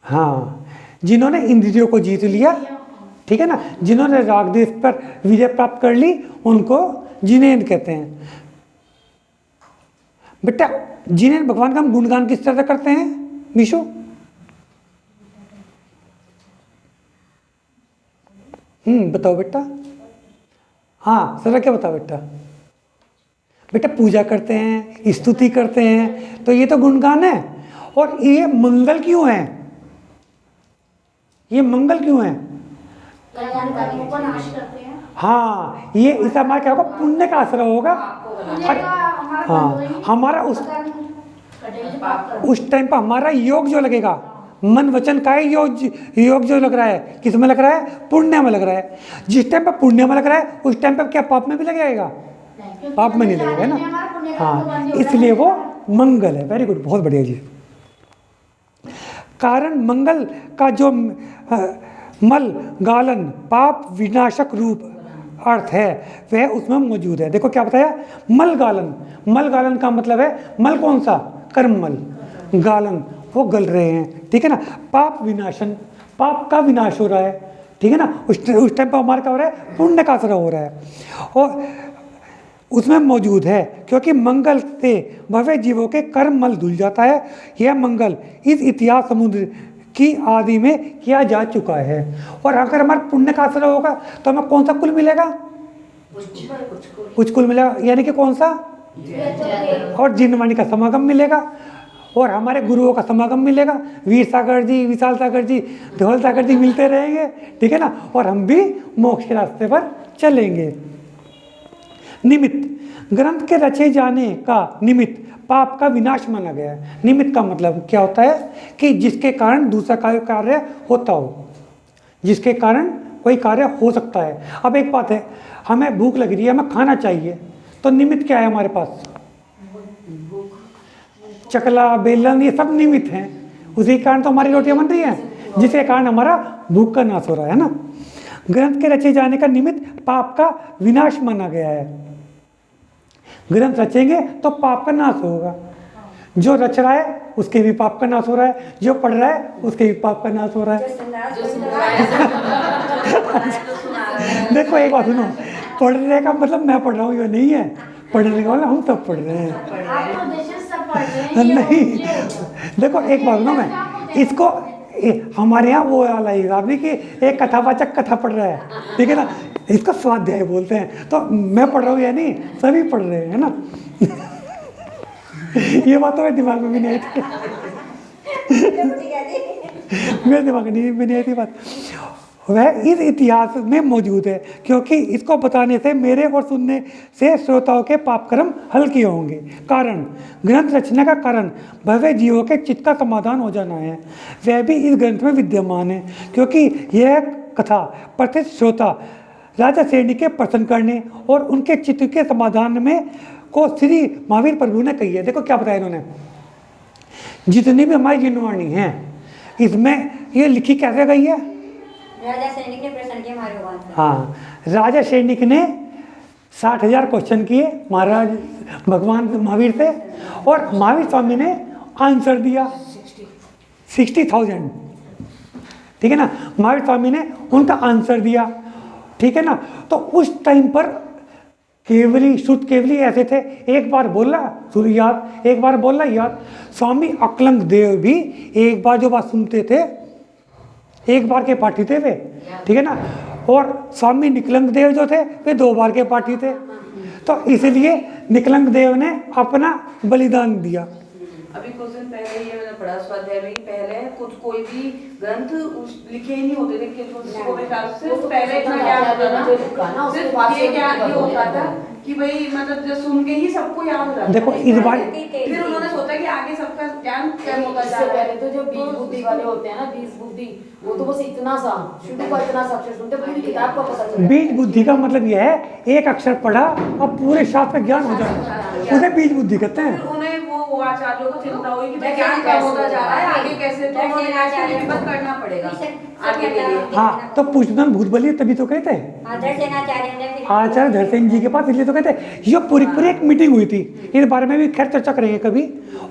S1: हाँ, जिन्होंने इंद्रियों को जीत लिया, ठीक है ना, जिन्होंने राग देश पर विजय प्राप्त कर ली, उनको जिनेंद्र कहते हैं बेटा। जिनेंद्र भगवान का हम गुणगान किस तरह से करते हैं मीशु? बताओ बेटा। हाँ सर क्या बताओ बेटा। बेटा पूजा करते हैं, स्तुति करते हैं, तो ये तो गुणगान है। और ये मंगल क्यों है? ये मंगल क्यों है?
S2: कल्याण कर्मों को नाश करते हैं।
S1: हाँ, ये इस हमारा क्या होगा, पुण्य का आश्रय होगा। हाँ, हमारा उस टाइम पर हमारा योग जो लगेगा, मन वचन का योग जो लग रहा है, किस में लग रहा है? पुण्य में लग रहा है। जिस टाइम पर पुण्य में लग रहा है उस टाइम पर क्या पाप में भी लगेगा? पाप में नहीं लगेगा ना। हाँ, इसलिए वो मंगल है। वेरी गुड, बहुत बढ़िया जी। कारण मंगल का जो मल गालन पाप विनाशक रूप अर्थ है वह उसमें मौजूद है। देखो क्या बताया, मल गालन का मतलब है मल कौन सा? कर्म मल। गालन वो गल रहे हैं, ठीक है ना। पाप विनाशन, पाप का विनाश हो रहा है, ठीक है ना। उस टाइम पर हमारा क्या हो रहा है? पुण्य का असर हो रहा है और उसमें मौजूद है, क्योंकि मंगल से भव्य जीवों के कर्म मल धुल जाता है। यह मंगल इस इतिहास समुद्र की आदि में किया जा चुका है। और अगर हमारा पुण्य का असर होगा तो हमें कौन सा कुल मिलेगा? उच्च कुल मिलेगा, यानी कि कौन सा? और जिनवाणी का समागम मिलेगा और हमारे गुरुओं का समागम मिलेगा। वीर सागर जी, विशाल सागर जी, धवल सागर जी मिलते रहेंगे, ठीक है ना। और हम भी मोक्ष के रास्ते पर चलेंगे। निमित्त, ग्रंथ के रचे जाने का निमित्त पाप का विनाश माना गया है। निमित्त का मतलब क्या होता है? कि जिसके कारण दूसरा कार्य होता हो, जिसके कारण कोई कार्य हो सकता है। अब एक बात है, हमें भूख लग रही है, हमें खाना चाहिए, तो निमित्त क्या है हमारे पास? चकला, बेलन, ये सब निमित्त हैं। उसी कारण तो हमारी रोटियां बन रही हैं, जिसके कारण हमारा भूख का नाश हो रहा है ना। ग्रंथ के रचे जाने का निमित्त पाप का विनाश माना गया है। ग्रंथ रचेंगे तो पाप का नाश होगा। जो रच रहा है उसके भी पाप का नाश हो रहा है, जो पढ़ रहा है उसके भी पाप का नाश हो रहा है। देखो एक बात सुनो, पढ़ने का मतलब मैं पढ़ रहा हूँ ये नहीं है, पढ़ने का मतलब हम सब पढ़ रहे हैं। नहीं, देखो एक बात सुनो, मैं इसको हमारे यहाँ वो वाला हिसाब नहीं कि एक कथावाचक कथा पढ़ रहा है, ठीक है ना। इसको स्वाध्याय बोलते हैं। तो मैं पढ़ रहा हूँ या नहीं, सभी पढ़ रहे हैं ना। ये बात तो मेरे दिमाग में भी नहीं आई थी, मेरे दिमाग में नहीं आई थी बात। वह इस इतिहास में मौजूद है, क्योंकि इसको बताने से मेरे और सुनने से श्रोताओं के पाप कर्म हल्के होंगे। कारण, ग्रंथ रचना का कारण भव्य जीवों के चित्त का समाधान हो जाना है, वह भी इस ग्रंथ में विद्यमान है। क्योंकि यह कथा प्रत्येक श्रोता राजा श्रेणी के प्रसन्न करने और उनके चित्त के समाधान में को श्री महावीर प्रभु ने कही है। देखो क्या बताया इन्होंने, जितनी भी हमारी जिनवाणी है इसमें ये लिखी कैसे गई है?
S2: राजा सैनिक ने प्रश्न किए हमारे भगवान से।
S1: हाँ, राजा सैनिक ने 60,000 क्वेश्चन किए महाराज भगवान महावीर से, और महावीर स्वामी ने आंसर दिया 60,000, ठीक है ना। महावीर स्वामी ने उनका आंसर दिया, ठीक है ना। तो उस टाइम पर केवली शुद्ध केवली ऐसे थे, एक बार बोला सुर याद, एक बार बोला याद। स्वामी अकलंग देव भी एक बार जो बात सुनते थे एक बार के पाठी थे वे, ठीक है ना। और स्वामी निकलंग देव जो थे वे 2 बार के पाठी थे। तो इसलिए निकलंग देव ने अपना बलिदान दिया।
S4: अभी कुछ दिन पहले ये मैंने पढ़ा स्वाध्याय में, पहले कुछ कोई भी ग्रंथ लिखे ही नहीं होते थे, किसी को भी सिर्फ पहले इतना ज्ञान होता था, सिर्फ ये ज्ञान ये होता था कि भाई मतलब जो सुन के ही सबको याद हो जाता।
S1: देखो इस बार
S4: फिर उन्होंने सोचा कि आगे सबका ज्ञान कम होता जा
S3: इससे
S4: रहा है।
S3: पहले तो जो बीज बुद्धि वाले होते हैं ना, बीज बुद्धि, वो तो बस इतना सा शुरू का इतना सा अक्षर सुनते पूरी किताब का पता चलता है।
S1: बीज बुद्धि का मतलब यह है एक अक्षर पढ़ा और पूरे शास्त्र का ज्ञान हो जाता, उसे बीज बुद्धि कहते हैं।
S4: फिर उन्हें वो आचार्यों को चिंता हुई कि भाई ज्ञान कम होता जा रहा है, आगे कैसे, तो उन्होंने आचार्य हिम्मत करना पड़ेगा आगे के लिए।
S1: हाँ, तो पुष्पन भूत बलि तभी तो कहते हैं आचार्य धरसेन जी के पास, इसलिए तो कहते हैं। ये पूरी एक मीटिंग हुई थी, इस बारे में भी खैर चर्चा करेंगे कभी।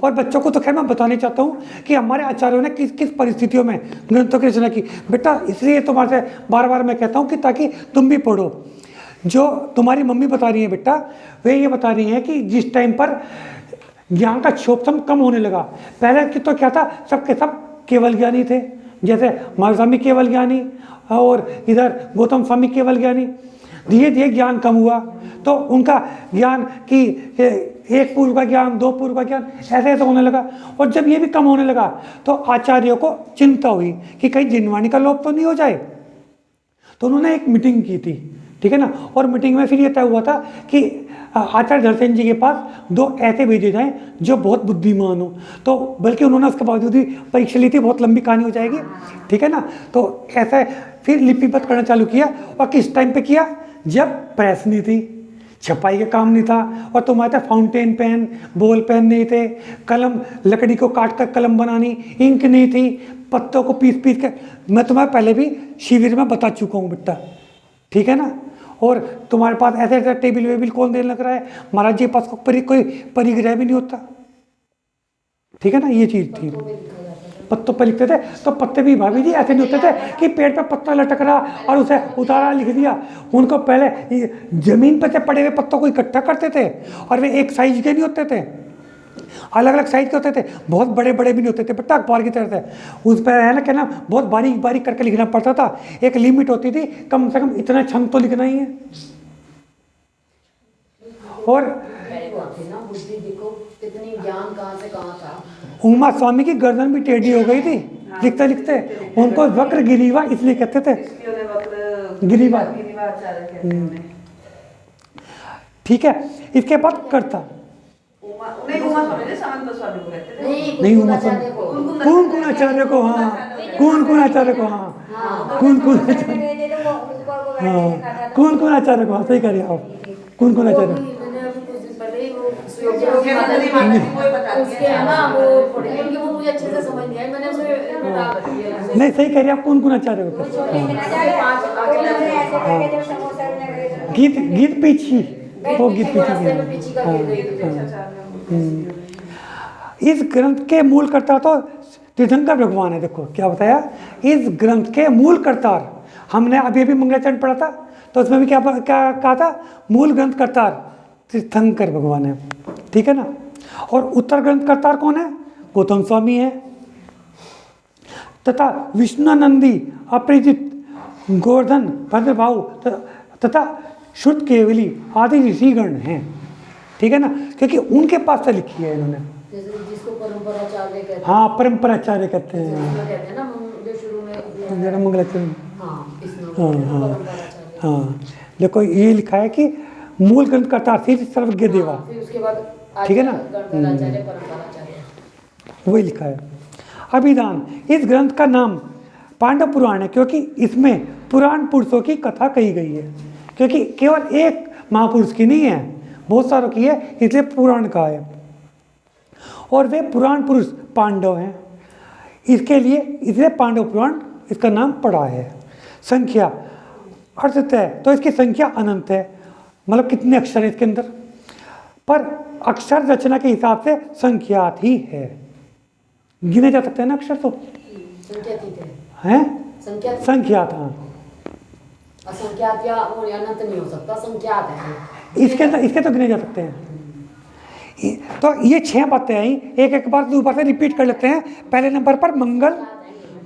S1: और बच्चों को तो खैर मैं बताना चाहता हूँ कि हमारे आचार्यों ने किस किस परिस्थितियों में ग्रंथों की रचना की। बेटा इसलिए तुम्हारे से बार बार मैं कहता हूँ कि ताकि तुम भी पढ़ो। जो तुम्हारी मम्मी बता रही है बेटा, वे ये बता रही हैं कि जिस टाइम पर ज्ञान का क्षोभम कम होने लगा, पहले कि तो क्या था, सबके सब केवल ज्ञानी थे, जैसे महावीर स्वामी केवल ज्ञानी और इधर गौतम स्वामी केवल ज्ञानी, धीरे धीरे ज्ञान कम हुआ तो उनका ज्ञान की एक पूर्व का ज्ञान, दो पूर्व का ज्ञान, ऐसे ऐसे होने लगा। और जब ये भी कम होने लगा तो आचार्यों को चिंता हुई कि कहीं जिनवाणी का लोप तो नहीं हो जाए। तो उन्होंने एक मीटिंग की थी, ठीक है ना। और मीटिंग में फिर ये तय हुआ था कि आचार्य धरसेन जी के पास 2 ऐसे भेजे जाएं जो बहुत बुद्धिमान हो। तो बल्कि उन्होंने उसके बावजूद भी परीक्षा ली थी, बहुत लंबी कहानी हो जाएगी, ठीक है ना। तो ऐसे फिर लिपिबद्ध करना चालू किया। और किस टाइम पे किया? जब प्रेस नहीं थी, छपाई का काम नहीं था, और तुम्हारे पास फाउंटेन पेन, बॉल पेन नहीं थे, कलम लकड़ी को काट कर कलम बनानी, इंक नहीं थी, पत्तों को पीस पीस कर, मैं तुम्हें पहले भी शिविर में बता चुका हूँ बेटा, ठीक है ना। और तुम्हारे पास ऐसे ऐसे टेबल वेबल कौन देने लग रहा है, महाराज जी के पास कोई परिग्रह भी नहीं होता, ठीक है ना। ये चीज़ थी, पत्तों पर लिखते थे। तो पत्ते भी भाभी जी ऐसे नहीं होते थे कि पेड़ पे पत्ता लटक रहा और उसे उतारा लिख दिया। उनको पहले जमीन पर से पड़े हुए पत्तों को इकट्ठा करते थे, और वे एक साइज के नहीं होते थे, अलग अलग साइज के होते थे, बहुत बड़े बड़े भी नहीं होते थे बेटा, अखबार की तरह थे। उस पर है ना क्या ना, बहुत बारीक बारीक करके लिखना पड़ता था। एक लिमिट होती थी, कम से कम इतना छंद तो लिखना ही है। और
S3: बुद्धि देखो कितनी ज्ञान कहाँ से कहाँ था।
S1: उमा स्वामी की गर्दन भी टेढ़ी हो गई थी लिखते लिखते, उनको वक्र गिरीवा इसलिए कहते थे, गिरीवा। ठीक है, इसके बाद कर्ता
S4: नहीं उमा
S1: स्वामी, कौन कौन आचार्य को, हाँ कौन कौन आचार्य को, हाँ कौन कौन आचार्य, हाँ कौन कौन आचार्य को, हाँ सही कह रहे आप, कौन कौन आचार्य। नहीं सही कह रहे आप, कौन कौन आचार्य को। गीत गीत पीछी, वो गीत पीछी। इस ग्रंथ के मूल कर्ता तो तीर्थंकर भगवान है। देखो क्या बताया, इस ग्रंथ के मूल कर्तार, हमने अभी अभी मंगलाचरण पढ़ा था तो उसमें भी क्या कहा था, मूल ग्रंथ कर्तार तीर्थंकर भगवान है, ठीक है ना। और उत्तर ग्रंथ कर्तार कौन है? गौतम स्वामी है, तथा विष्णुनंदी, अपरिजित, गोवर्धन, भद्रभाऊ तथा शुद्ध केवली आदि ऋषिगण हैं, ठीक है ना, क्योंकि उनके पास से लिखी है इन्होंने।
S3: जिसको परंपराचार्य कहते हैं।
S1: हाँ परंपराचार्य कहते हैं,
S3: कहते हैं ना जो शुरू में
S1: मंगलाचरण।
S3: हाँ
S1: हाँ देखो ये लिखा है कि मूल ग्रंथ कर्ता सिद्ध सर्वज्ञ देवा,
S3: फिर उसके बाद
S1: ठीक है ना, वही लिखा है। अभिधान, इस ग्रंथ का नाम पांडव पुराण है क्योंकि इसमें पुराण पुरुषों की कथा कही गई है, क्योंकि केवल एक महापुरुष की नहीं है, बहुत सारों की है, इसलिए पुराण का है। और वे पुराण पुरुष पांडव हैं, इसके लिए इसलिए पांडव पुराण इसका नाम पड़ा है। संख्या अर्थ है तो इसकी संख्या अनंत है, मतलब कितने अक्षर है इसके अंदर, पर अक्षर रचना के हिसाब से संख्यात ही है, गिने जा सकते हैं ना अक्षर, तो हैं संख्यात। हाँ
S3: असंख्यात या अनंत नहीं हो सकता, संख्यात है।
S1: इसके तो गिने जा सकते हैं। तो ये 6 बातें आई, एक एक बार 2 बार से रिपीट कर लेते हैं। पहले नंबर पर मंगल,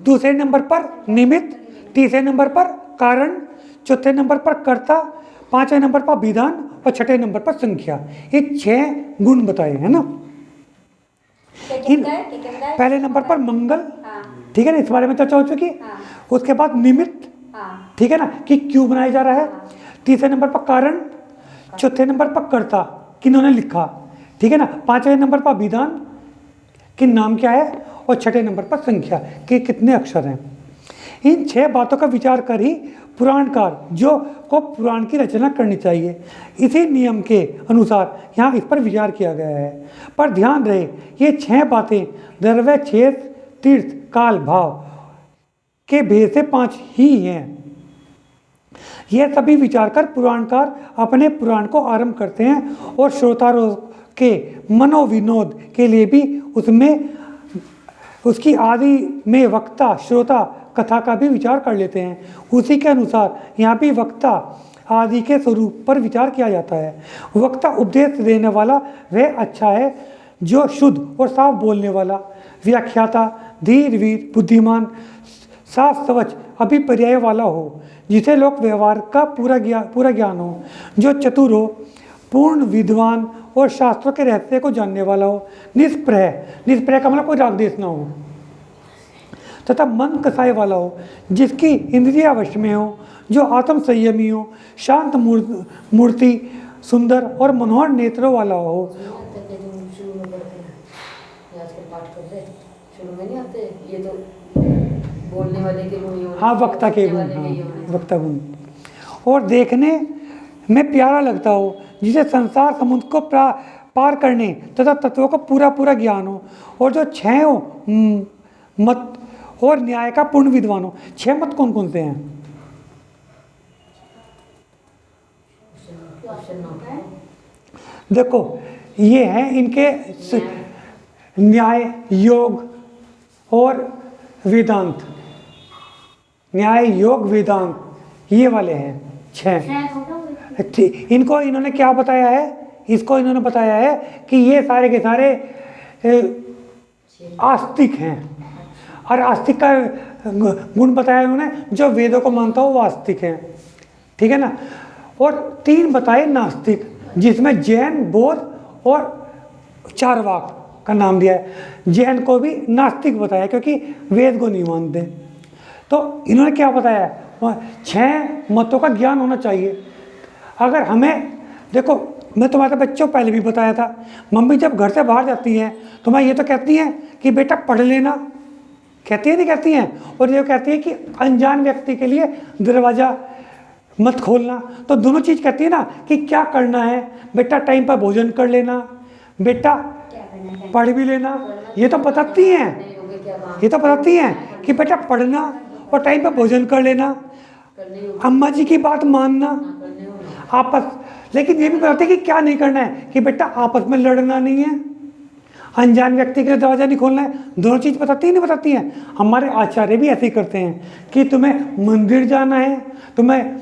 S1: दूसरे नंबर पर निमित्त, तीसरे नंबर पर कारण, चौथे नंबर पर कर्ता, 5वें नंबर पर विधान और 6ठे नंबर पर संख्या। ये 6 गुण बताए हैं ना। पहले नंबर पर मंगल, ठीक है ना, इस बारे में चर्चा हो चुकी। उसके बाद निमित्त, ठीक है ना, कि क्यों बनाया जा रहा है। तीसरे नंबर पर कारण, चौथे नंबर पर कर्ता, किन्होंने लिखा, ठीक है ना, 5वें नंबर पर विधान कि नाम क्या है, और 6ठे नंबर पर संख्या कि कितने अक्षर हैं। इन 6 बातों का विचार कर ही पुराणकार जो को पुराण की रचना करनी चाहिए। इसी नियम के अनुसार यहाँ इस पर विचार किया गया है। पर ध्यान रहे ये 6 बातें द्रव्य, क्षेत्र, तीर्थ, काल, भाव के भेद से 5 ही हैं। यह सभी विचार कर पुराणकार अपने पुराण को आरंभ करते हैं और श्रोतारों के मनोविनोद के लिए भी उसमें उसकी आदि में वक्ता श्रोता कथा का भी विचार कर लेते हैं। उसी के अनुसार यहाँ भी वक्ता आदि के स्वरूप पर विचार किया जाता है। वक्ता उपदेश देने वाला वह अच्छा है जो शुद्ध और साफ बोलने वाला, व्याख्याता धीर वीर बुद्धिमान साफ स्वच्छ अभिपर्याय वाला हो, जिसे लोक व्यवहार का पूरा ज्ञान हो, जो चतुर हो, पूर्ण विद्वान और शास्त्रों के रहस्य को जानने वाला हो, निष्प्रह का मतलब कोई राग देश ना हो, तथा मन कसाय वाला हो, जिसकी इंद्रिया वश में हो, जो आत्म संयमी हो, शांत मूर्ति, सुंदर और मनोहर नेत्रों वाला हो।
S3: शुरू में पढ़ते हैं, आजकल पाठ करते हैं, शुरू में नहीं आते, ये तो बोलने वाले के गुण ही होने,
S1: हाँ, वक्ता के गुण, हाँ, वक्ता गुण। और देखने में प्यारा लगता हो, जिसे संसार समुद्र को पार करने तथा तत्वों का पूरा ज्ञान हो, और जो 6 मत और न्याय का पूर्ण विद्वान हो। 6 मत कौन कौन से हैं? देखो, ये हैं इनके न्याय, योग और वेदांत। न्याय, योग, वेदांत, ये वाले हैं 6। इनको इन्होंने क्या बताया है? इसको इन्होंने बताया है कि ये सारे के सारे आस्तिक हैं, और आस्तिक का गुण बताया उन्होंने, जो वेदों को मानता हो वो आस्तिक है, ठीक है ना। और 3 बताए नास्तिक, जिसमें जैन, बौद्ध और चारवाक का नाम दिया है। जैन को भी नास्तिक बताया क्योंकि वेद को नहीं मानते। तो इन्होंने क्या बताया? 6 मतों का ज्ञान होना चाहिए। अगर हमें, देखो, मैं तुम्हारे बच्चों पहले भी बताया था, मम्मी जब घर से बाहर जाती हैं तो मैं ये तो कहती हैं कि बेटा पढ़ लेना, कहती है नहीं कहती हैं, और ये कहती है कि अनजान व्यक्ति के लिए दरवाज़ा मत खोलना। तो दोनों चीज़ कहती है ना कि क्या करना है बेटा, टाइम पर भोजन कर लेना, बेटा पढ़ भी लेना, ये तो बताती हैं, ये तो बताती हैं कि बेटा पढ़ना और टाइम पर भोजन कर लेना, अम्मा जी की बात मानना, आपस, लेकिन ये भी बताती है कि क्या नहीं करना है, कि बेटा आपस में लड़ना नहीं है, अनजान व्यक्ति के लिए दरवाज़ा नहीं खोलना है। दोनों चीज़ बताती है नहीं बताती हैं? हमारे आचार्य भी ऐसे ही करते हैं कि तुम्हें मंदिर जाना है, तुम्हें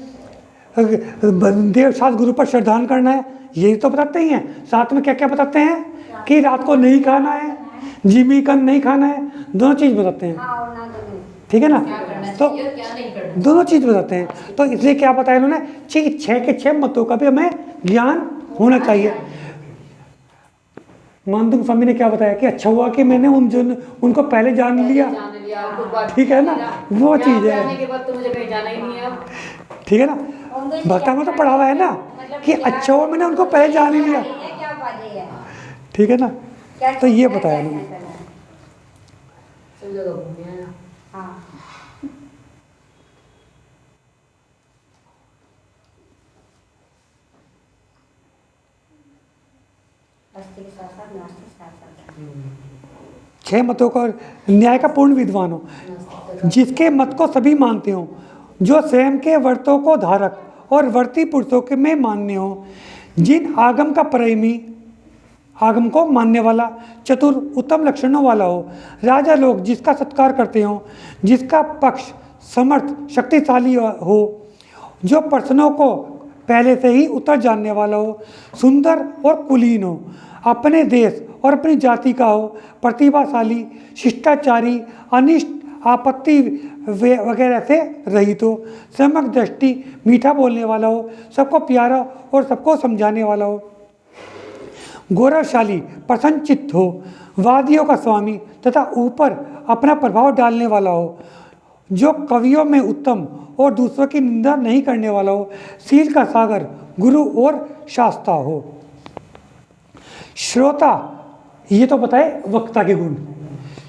S1: देवशास्त्र गुरु पर श्रद्धान करना है, यही तो बताते ही हैं। साथ में क्या क्या बताते हैं कि रात को नहीं खाना है, जिमीकंद नहीं खाना है, दोनों चीज़ बताते हैं, ठीक है ना। तो दोनों चीज़ बताते हैं। तो इसलिए क्या बताया इन्होंने, 6 के 6 मतों का भी हमें ज्ञान होना चाहिए। मानदुंग स्वामी ने क्या बताया कि अच्छा हुआ कि मैंने उनको पहले जान लिया, ठीक है ना, वो चीज़ है, ठीक है ना। भक्ता में तो पढ़ा हुआ है ना कि अच्छा हुआ मैंने उनको पहले जान ही लिया, ठीक है ना। तो ये बताया उन्होंने। छह मतों का न्याय का पूर्ण विद्वान हो, जिसके मत को सभी मानते हो, जो स्वयं के व्रतों को धारक और व्रती पुरुषों के में मान्य हो, जिन आगम का प्रेमी, आगम को मानने वाला, चतुर, उत्तम लक्षणों वाला हो, राजा लोग जिसका सत्कार करते हो, जिसका पक्ष समर्थ शक्तिशाली हो, जो प्रश्नों को पहले से ही उत्तर जानने वाला हो, सुंदर और कुलीन हो, अपने देश और अपनी जाति का हो, प्रतिभाशाली, शिष्टाचारी, अनिष्ट आपत्ति वगैरह से रहित हो, सम्यक दृष्टि, मीठा बोलने वाला हो, सबको प्यारा और सबको समझाने वाला हो, गौरवशाली, प्रसन्नचित्त हो, वादियों का स्वामी तथा ऊपर अपना प्रभाव डालने वाला हो, जो कवियों में उत्तम और दूसरों की निंदा नहीं करने वाला हो, शील का सागर, गुरु और शास्ता हो। श्रोता, ये तो बताए वक्ता के गुण।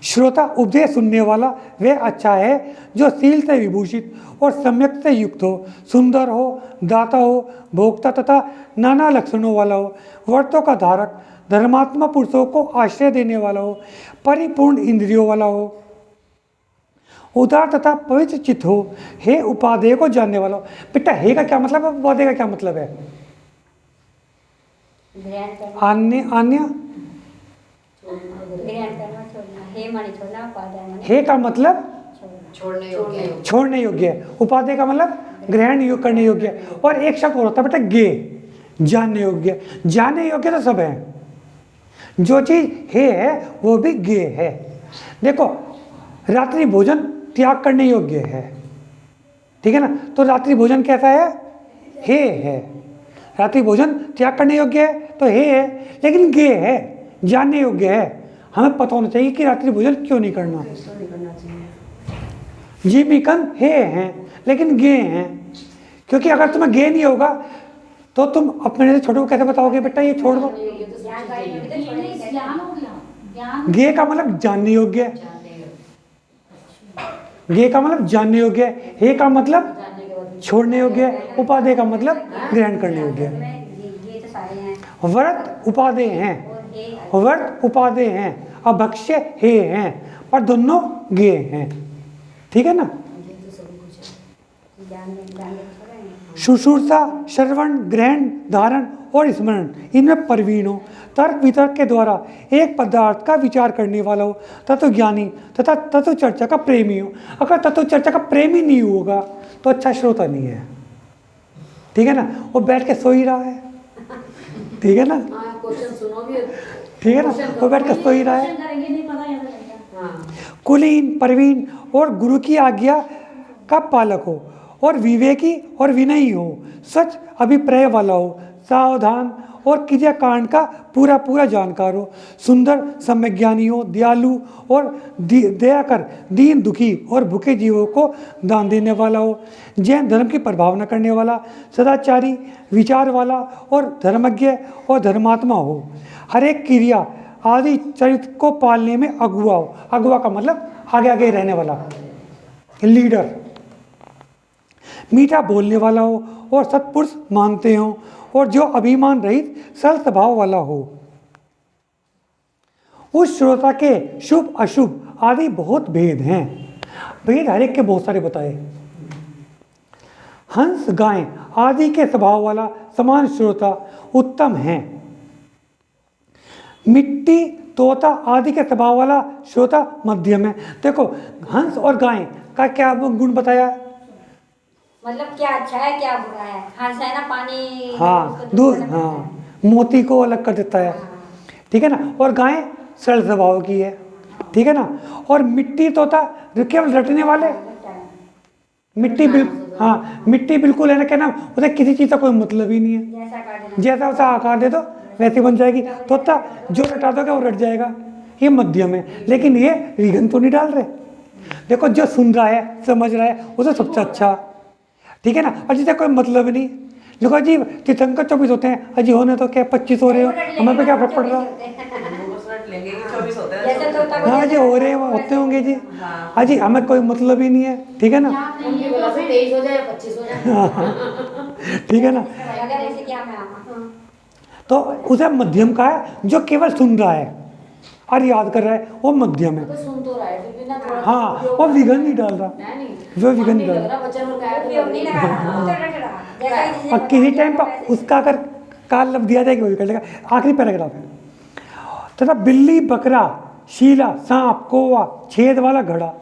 S1: श्रोता उपदेश सुनने वाला वह अच्छा है जो शील से विभूषित और सम्यक से युक्त हो, सुंदर हो, दाता हो, भोक्ता तथा नाना लक्षणों वाला हो, व्रतों का धारक, धर्मात्मा पुरुषों को आश्रय देने वाला हो, परिपूर्ण इंद्रियों वाला हो, उदार तथा पवित्र चित्त हो, हे उपादेय को जानने वाला हो। बेटा हे का क्या मतलब है, उपादेय का क्या मतलब है? अन्य हे का मतलब छोड़ने योग्य है, उपादेय का मतलब ग्रहण करने योग्य है, और एक शब्द और होता है बेटा गे, जानने योग्य। जानने योग्य तो सब है, जो चीज हे है वो भी गे है। देखो रात्रि भोजन त्याग करने योग्य है। ठीक है ना। तो रात्रि भोजन कैसा है? है। रात्रि भोजन त्याग करने योग्य है तो है, लेकिन गे है, जानने योग्य है। हमें पता होना चाहिए कि रात्रि भोजन क्यों नहीं करना।
S3: नहीं करना चाहिए।
S1: जीविकन है लेकिन गे हैं, क्योंकि अगर तुम्हें गे नहीं होगा तो तुम अपने से छोटे को कैसे बताओगे बेटा ये छोड़ दो।
S5: ज्ञान हो गया, ज्ञान
S1: गे का मतलब जानने योग्य है, गे का मतलब जानने योग्य है, हे का मतलब छोड़ने योग्य है, उपादेय का मतलब ग्रहण करने योग्य है।
S2: ये तो सारे हैं
S1: व्रत उपादेय हैं,
S2: और हे
S1: व्रत उपादेय हैं, अभक्ष्य हे हैं, पर दोनों गे हैं। ठीक है ना।
S2: ज्ञान छोड़े हैं।
S1: शुश्रूषा, श्रवण, ग्रहण, धारण और स्मरण इनमें प्रवीण हो, तर्क वितर्क के द्वारा एक पदार्थ का विचार करने वाला हो, तत्व ज्ञानी तथा तत्व चर्चा का प्रेमी हो। अगर तत्व चर्चा का प्रेमी नहीं होगा तो अच्छा श्रोता नहीं है। ठीक है ना। वो बैठ के सो ही रहा है। ठीक है ना।
S3: हाँ, क्वेश्चन सुनो भी।
S1: ठीक है ना। वो बैठ के सो ही रहा है।
S5: करेंगे नहीं पता ऐसा लगता।
S3: हाँ,
S1: कुलीन, प्रवीण और गुरु की आज्ञा का पालक हो, और विवेकी और विनयी हो, सच अभिप्राय वाला हो, सावधान और क्रिया कांड का पूरा पूरा जानकार हो, सुंदर सम्यज्ञानी हो, दयालु और दया कर दीन दुखी और भूखे जीवों को दान देने वाला हो, जैन धर्म की प्रभावना करने वाला, सदाचारी, विचार वाला और धर्मज्ञ और धर्मात्मा हो, हर एक क्रिया आदि चरित्र को पालने में अगुआ हो। अगुआ का मतलब आगे आगे रहने वाला, लीडर। मीठा बोलने वाला हो और सत्पुरुष मानते हो, और जो अभिमान रहित सरल स्वभाव वाला हो। उस श्रोता के शुभ अशुभ आदि बहुत भेद हैं। भेद हर एक के बहुत सारे बताए। हंस, गाय आदि के स्वभाव वाला समान श्रोता उत्तम है। मिट्टी, तोता आदि के स्वभाव वाला श्रोता मध्यम है। देखो हंस और गाय का क्या गुण बताया?
S2: मतलब क्या अच्छा है क्या बुरा है। हंस है ना पानी,
S1: हाँ,
S2: उसको
S1: दूध,
S2: अलग
S1: हाँ,
S2: करता है।
S1: मोती को अलग कर देता है।
S2: हाँ।
S1: ठीक है ना। और गाय सरल स्वभाव की है। ठीक है ना। और मिट्टी तोता केवल रटने वाले, मिट्टी बिल्कुल, हाँ, मिट्टी बिल्कुल है ना, क्या नाम, उसे किसी चीज़ का कोई मतलब ही नहीं है।
S2: जैसा कर देना।
S1: जैसा वैसा आकार दे दो वैसे बन जाएगी। तोता जो रटा दोगे वो रट जाएगा। ये मध्यम है, लेकिन ये विघन तो नहीं डाल रहे। देखो जो सुन रहा है, समझ रहा है, उसे सबसे अच्छा। ठीक है ना। और जिसे कोई मतलब नहीं। देखो जी तीर्थंकर 24 होते हैं, अजी होने तो क्या 25 हो रहे हो, हमें पे क्या फर्क पड़ रहा है।
S4: लेंगे कि 24 होते हैं।
S2: जैसे तोता को
S1: हाँ जी हो रहे हैं, वो होते होंगे जी। हाँ जी, हमें कोई मतलब ही नहीं है। ठीक है ना।
S3: उनकी वजह से 23 हो जाए, 25 हो जाए।
S1: ठीक है ना।
S2: अगर ऐसे क्या मैं आऊँ।
S1: तो उसे मध्यम का है, जो केवल सुन रहा है और याद कर रहा है, वो मध्यम है।
S3: तो सुन तो रहा है फिर भी ना थोड़ा।
S1: हाँ, वो विघन नहीं डाल रहा।
S3: नहीं,
S1: वो विघन नहीं
S3: लग
S1: डाल
S3: रहा बच्चा लोग का है
S2: उपयोग नहीं लगा रहा, वो तो रट रहा। जैसा ही जिसे
S1: और किसी टाइम
S2: बताया
S1: पर उसका अगर काल लब दिया जाएगा वही कर लेगा। आखिरी पैराग्राफ है। तथा बिल्ली, बकरा, शीला, सांप, कौवा, छेद वाला घड़ा,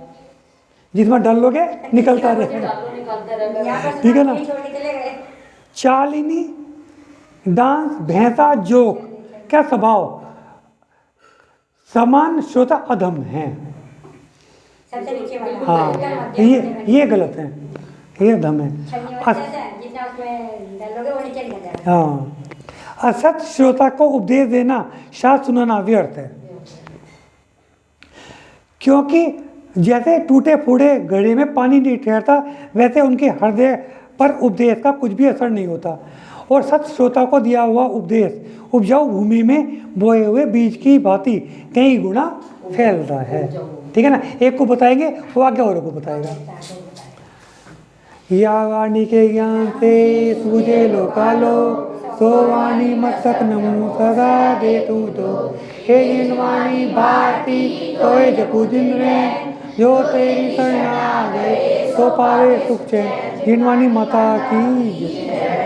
S1: जिसमें डालोगे निकलता रहेगा।
S3: डालो निकालते रहेगा।
S2: यहाँ पर
S1: ठीक है ना।
S2: नहीं छोड़ के चले गए।
S1: चालिनी, डांस, भैंसा, जोक क्या स्वभाव समान श्रोता अधम है।
S2: सबसे नीचे वाला।
S1: हाँ, ये गलत है, ये अधम है।
S2: छन्नी वाला जैसा है, जितना उसमें डालोगे वो नीचे निकल जाएगा।
S1: हाँ, असत श्रोता को उपदेश देना, शास्त्र सुनाना व्यर्थ है। क्योंकि जैसे टूटे फूटे घड़े में पानी नहीं ठहरता, वैसे उनके हृदय पर उपदेश का कुछ भी असर नहीं होता। और सत श्रोता को दिया हुआ उपदेश उपजाऊ भूमि में बोए हुए बीज की भांति कई गुना फैलता है। ठीक है ना। एक को बताएंगे, वो आगे औरों को बताएगा। या वाणी के ज्ञान से सूझे लोकालो, सो वाणी मस्तक नमो सदा दे तू तो। हे जिन वाणी भारती तोय जपू जिन रे, जो तेरी शरण आ गए सो पावे सुख चैन। जिन वाणी माता की जय।